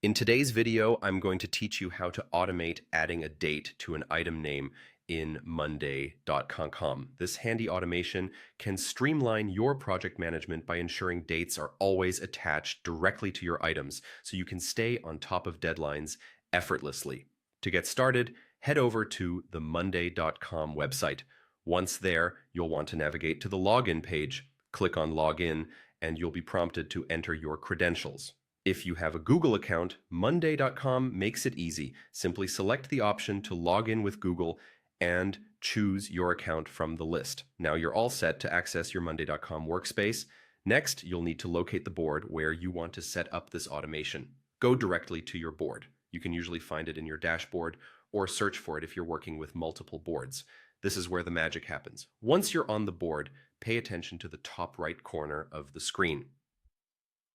In today's video, I'm going to teach you how to automate adding a date to an item name in Monday.com. This handy automation can streamline your project management by ensuring dates are always attached directly to your items so you can stay on top of deadlines effortlessly. To get started, head over to the Monday.com website. Once there, you'll want to navigate to the login page. Click on Login, and you'll be prompted to enter your credentials. If you have a Google account, Monday.com makes it easy. Simply select the option to log in with Google and choose your account from the list. Now you're all set to access your Monday.com workspace. Next, you'll need to locate the board where you want to set up this automation. Go directly to your board. You can usually find it in your dashboard or search for it if you're working with multiple boards. This is where the magic happens. Once you're on the board, pay attention to the top right corner of the screen.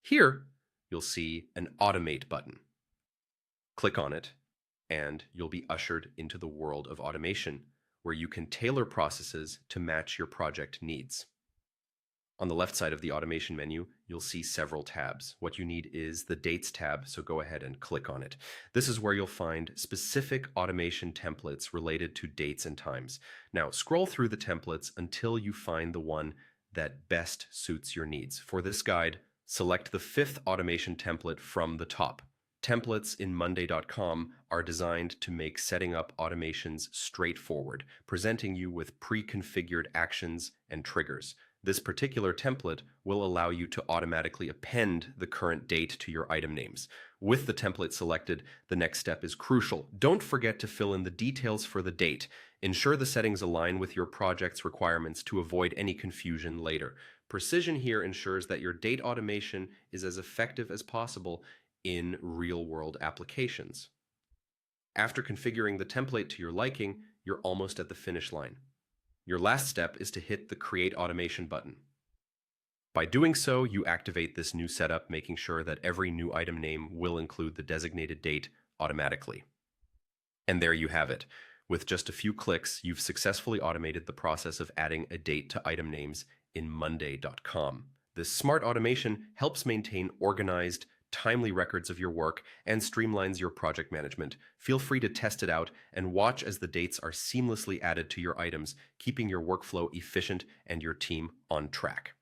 Here, you'll see an Automate button. Click on it, and you'll be ushered into the world of automation, where you can tailor processes to match your project needs. On the left side of the automation menu, you'll see several tabs. What you need is the Dates tab, so go ahead and click on it. This is where you'll find specific automation templates related to dates and times. Now, scroll through the templates until you find the one that best suits your needs. For this guide, select the fifth automation template from the top. Templates in Monday.com are designed to make setting up automations straightforward, presenting you with pre-configured actions and triggers. This particular template will allow you to automatically append the current date to your item names. With the template selected, the next step is crucial. Don't forget to fill in the details for the date. Ensure the settings align with your project's requirements to avoid any confusion later. Precision here ensures that your date automation is as effective as possible in real-world applications. After configuring the template to your liking, you're almost at the finish line. Your last step is to hit the Create Automation button. By doing so, you activate this new setup, making sure that every new item name will include the designated date automatically. And there you have it. With just a few clicks, you've successfully automated the process of adding a date to item names in Monday.com. This smart automation helps maintain organized, timely records of your work and streamlines your project management. Feel free to test it out and watch as the dates are seamlessly added to your items, keeping your workflow efficient and your team on track.